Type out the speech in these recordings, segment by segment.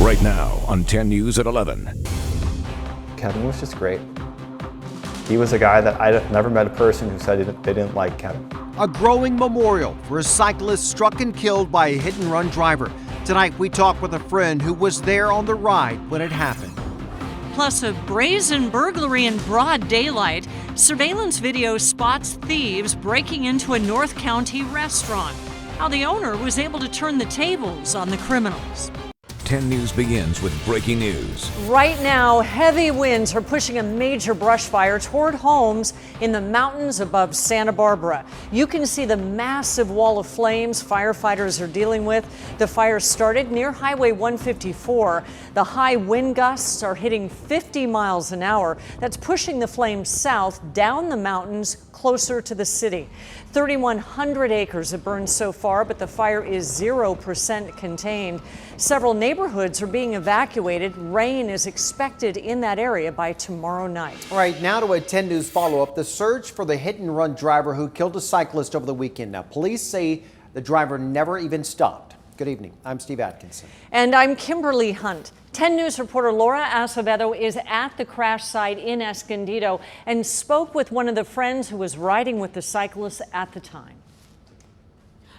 Right now on 10 News at 11. Kevin was just great. He was a guy that I never met a person who said they didn't like Kevin. A growing memorial for a cyclist struck and killed by a hit-and-run driver. Tonight, we talk with a friend who was there on the ride when it happened. Plus, a brazen burglary in broad daylight. Surveillance video spots thieves breaking into a North County restaurant. How the owner was able to turn the tables on the criminals. 10 News begins with breaking news. Right now, heavy winds are pushing a major brush fire toward homes in the mountains above Santa Barbara. You can see the massive wall of flames firefighters are dealing with. The fire started near Highway 154. The high wind gusts are hitting 50 miles an hour. That's pushing the flames south down the mountains closer to the city. 3,100 acres have burned so far, but the fire is 0% contained. Several neighborhoods are being evacuated. Rain is expected in that area by tomorrow night. All right, now to a 10 News follow-up. The search for the hit-and-run driver who killed a cyclist over the weekend. Now, police say the driver never even stopped. Good evening. I'm Steve Atkinson. And I'm Kimberly Hunt. 10 News reporter Laura Acevedo is at the crash site in Escondido and spoke with one of the friends who was riding with the cyclist at the time.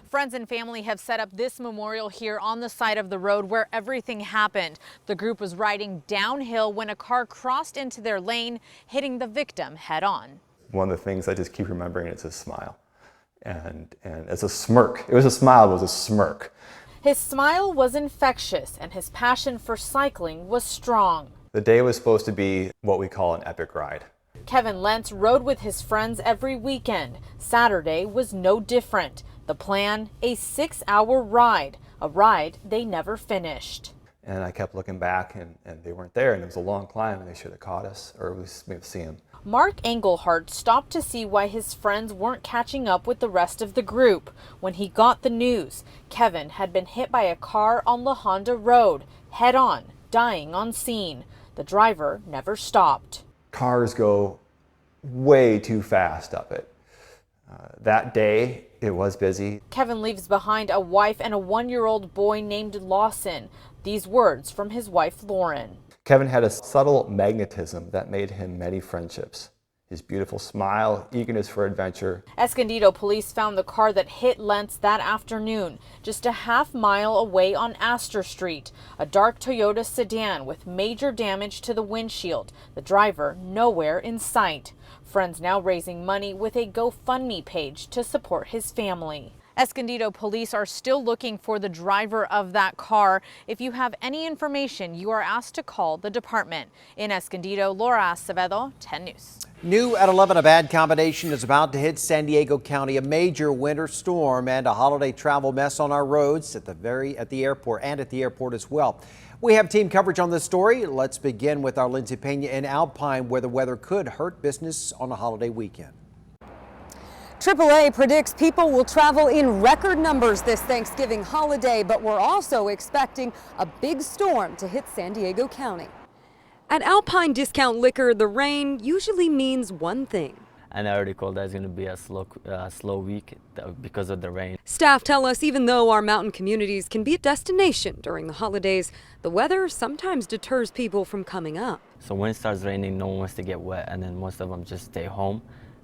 Friends and family have set up this memorial here on the side of the road where everything happened. The group was riding downhill when a car crossed into their lane, hitting the victim head on. One of the things I just keep remembering is his smile. And it's a smirk. It was a smile, it was a smirk. His smile was infectious and his passion for cycling was strong. The day was supposed to be what we call an epic ride. Kevin Lentz rode with his friends every weekend. Saturday was no different. The plan, a 6-hour ride, a ride they never finished. And I kept looking back and they weren't there, and it was a long climb and they should have caught us, or at least maybe see him. Mark Engelhardt stopped to see why his friends weren't catching up with the rest of the group. When he got the news, Kevin had been hit by a car on La Honda Road, head on, dying on scene. The driver never stopped. Cars go way too fast up it. That day, it was busy. Kevin leaves behind a wife and a 1-year-old boy named Lawson. These words from his wife, Lauren. Kevin had a subtle magnetism that made him many friendships. His beautiful smile, eagerness for adventure. Escondido police found the car that hit Lentz that afternoon, just a half-mile away on Astor Street. A dark Toyota sedan with major damage to the windshield. The driver nowhere in sight. Friends now raising money with a GoFundMe page to support his family. Escondido police are still looking for the driver of that car. If you have any information, you are asked to call the department. In Escondido, Laura Acevedo, 10 News. New at 11, a bad combination is about to hit San Diego County. A major winter storm and a holiday travel mess on our roads at the airport and at the airport as well. We have team coverage on this story. Let's begin with our Lindsay Pena in Alpine, where the weather could hurt business on a holiday weekend. AAA predicts people will travel in record numbers this Thanksgiving holiday, but we're also expecting a big storm to hit San Diego County. At Alpine Discount Liquor, the rain usually means one thing. And I already called that it's going to be a slow week because of the rain. Staff tell us even though our mountain communities can be a destination during the holidays, the weather sometimes deters people from coming up. So when it starts raining, no one wants to get wet, and then most of them just stay home.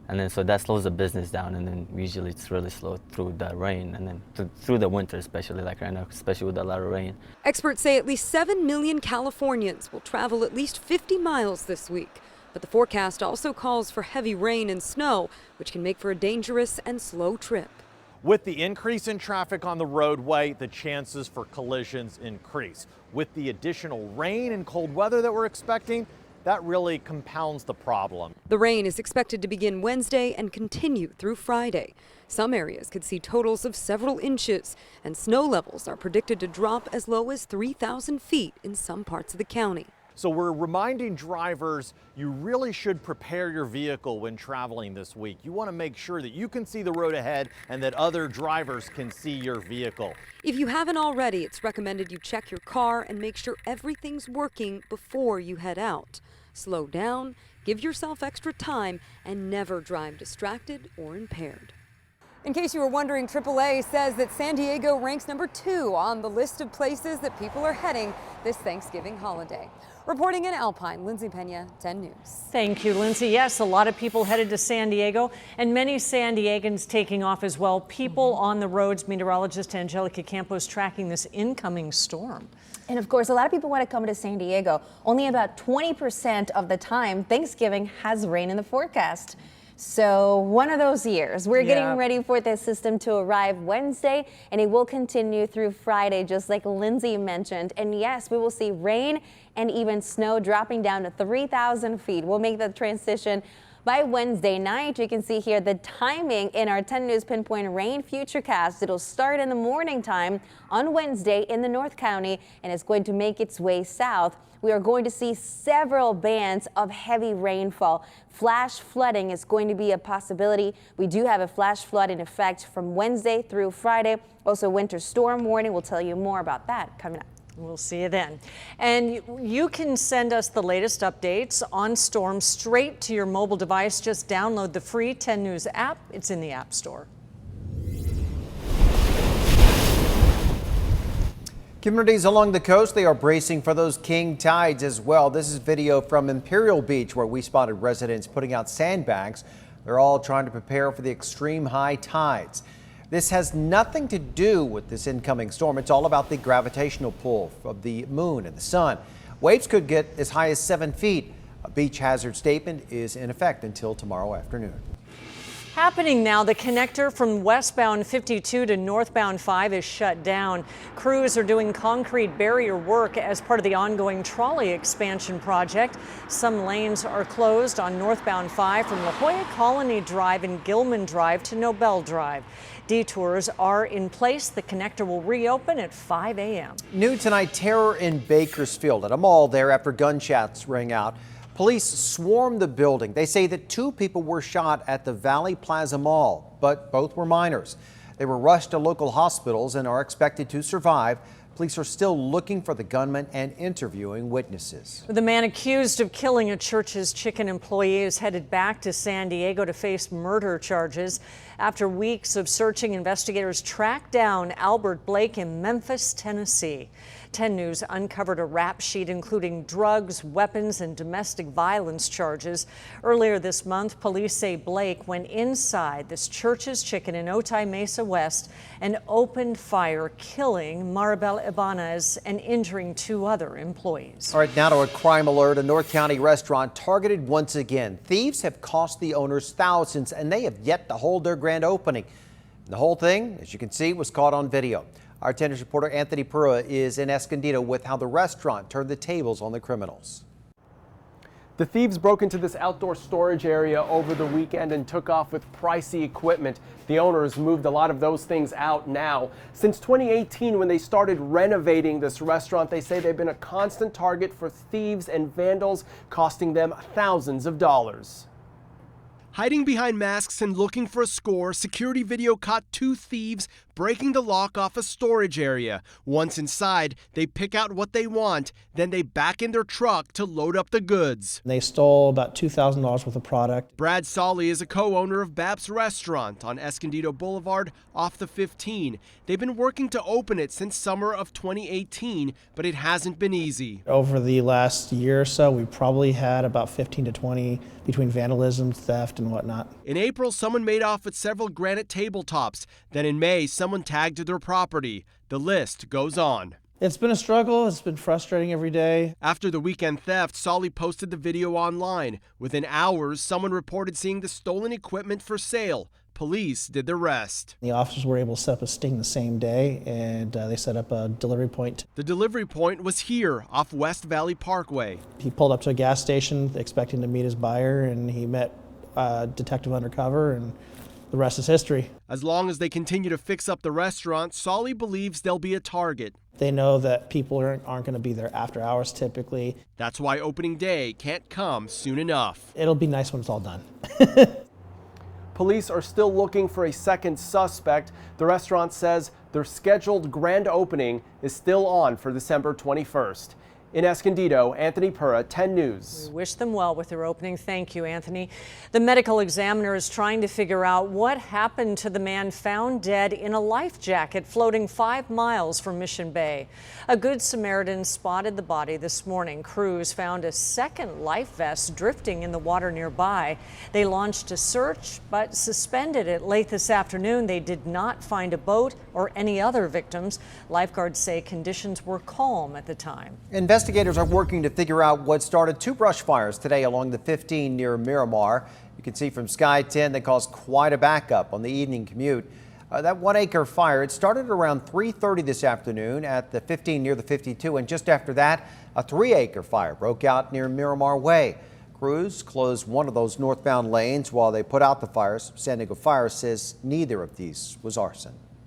And then so that slows the business down, and then usually it's really slow through the rain and then through the winter, especially like right now, especially with a lot of rain. Experts say at least 7 million Californians will travel at least 50 miles this week. But the forecast also calls for heavy rain and snow, which can make for a dangerous and slow trip. With the increase in traffic on the roadway, the chances for collisions increase. With the additional rain and cold weather that we're expecting, that really compounds the problem. The rain is expected to begin Wednesday and continue through Friday. Some areas could see totals of several inches, and snow levels are predicted to drop as low as 3,000 feet in some parts of the county. So we're reminding drivers you really should prepare your vehicle when traveling this week. You want to make sure that you can see the road ahead and that other drivers can see your vehicle. If you haven't already, it's recommended you check your car and make sure everything's working before you head out. Slow down, give yourself extra time, and never drive distracted or impaired. In case you were wondering, AAA says that San Diego ranks #2 on the list of places that people are heading this Thanksgiving holiday. Reporting in Alpine, Lindsay Pena, 10 News. Thank you, Lindsay. Yes, a lot of people headed to San Diego and many San Diegans taking off as well. People on the roads, meteorologist Angelica Campos tracking this incoming storm. And of course, a lot of people want to come to San Diego. Only about 20% of the time Thanksgiving has rain in the forecast. So one of those years. We're getting ready for this system to arrive Wednesday, and it will continue through Friday, just like Lindsay mentioned. And yes, we will see rain and even snow dropping down to 3,000 feet. We'll make the transition by Wednesday night. You can see here the timing in our 10 News Pinpoint Rain Futurecast. It'll start in the morning time on Wednesday in the North County, and it's going to make its way south. We are going to see several bands of heavy rainfall. Flash flooding is going to be a possibility. We do have a flash flood in effect from Wednesday through Friday. Also, winter storm warning. We'll tell you more about that coming up. We'll see you then. And you can send us the latest updates on storms straight to your mobile device. Just download the free 10 News app. It's in the App Store. Communities along the coast, they are bracing for those king tides as well. This is video from Imperial Beach where we spotted residents putting out sandbags. They're all trying to prepare for the extreme high tides. This has nothing to do with this incoming storm. It's all about the gravitational pull of the moon and the sun. Waves could get as high as 7 feet. A beach hazard statement is in effect until tomorrow afternoon. Happening now, the connector from westbound 52 to northbound 5 is shut down. Crews are doing concrete barrier work as part of the ongoing trolley expansion project. Some lanes are closed on northbound 5 from La Jolla Colony Drive and Gilman Drive to Nobel Drive. Detours are in place. The connector will reopen at 5 a.m. New tonight, terror in Bakersfield at a mall there after gunshots rang out. Police swarmed the building. They say that 2 people were shot at the Valley Plaza Mall, but both were minors. They were rushed to local hospitals and are expected to survive. Police are still looking for the gunman and interviewing witnesses. The man accused of killing a Church's Chicken employee is headed back to San Diego to face murder charges. After weeks of searching, investigators tracked down Albert Blake in Memphis, Tennessee. 10 News uncovered a rap sheet including drugs, weapons, and domestic violence charges. Earlier this month, police say Blake went inside this Church's Chicken in Otay Mesa West and opened fire, killing Maribel Ibanez and injuring 2 other employees. All right, now to a crime alert. A North County restaurant targeted once again. Thieves have cost the owners thousands, and they have yet to hold their grand opening. The whole thing, as you can see, was caught on video. Our 10 News reporter Anthony Perua is in Escondido with how the restaurant turned the tables on the criminals. The thieves broke into this outdoor storage area over the weekend and took off with pricey equipment. The owners moved a lot of those things out now. Since 2018, when they started renovating this restaurant, they say they've been a constant target for thieves and vandals, costing them thousands of dollars. Hiding behind masks and looking for a score, security video caught 2 thieves breaking the lock off a storage area. Once inside, they pick out what they want, then they back in their truck to load up the goods. They stole about $2,000 worth of product. Brad Solly is a co-owner of Bab's Restaurant on Escondido Boulevard off the 15. They've been working to open it since summer of 2018, but it hasn't been easy. Over the last year or so, we probably had about 15 to 20 between vandalism, theft, and whatnot. In April, someone made off with several granite tabletops. Then in May, someone tagged their property. The list goes on. It's been a struggle. It's been frustrating every day. After the weekend theft, Solly posted the video online. Within hours, someone reported seeing the stolen equipment for sale. Police did the rest. The officers were able to set up a sting the same day, and they set up a delivery point. The delivery point was here off West Valley Parkway. He pulled up to a gas station expecting to meet his buyer, and he met a detective undercover, and the rest is history. As long as they continue to fix up the restaurant, Solly believes they'll be a target. They know that people aren't going to be there after hours typically. That's why opening day can't come soon enough. It'll be nice when it's all done. Police are still looking for a second suspect. The restaurant says their scheduled grand opening is still on for December 21st. In Escondido, Anthony Pura, 10 News. We wish them well with their opening. Thank you, Anthony. The medical examiner is trying to figure out what happened to the man found dead in a life jacket floating 5 miles from Mission Bay. A Good Samaritan spotted the body this morning. Crews found a second life vest drifting in the water nearby. They launched a search, but suspended it late this afternoon. They did not find a boat or any other victims. Lifeguards say conditions were calm at the time. Investigators are working to figure out what started 2 brush fires today along the 15 near Miramar. You can see from Sky 10 that caused quite a backup on the evening commute. That 1-acre fire, it started around 3:30 this afternoon at the 15 near the 52, and just after that, a 3-acre fire broke out near Miramar Way. Crews closed one of those northbound lanes while they put out the fires. San Diego Fire says neither of these was arson.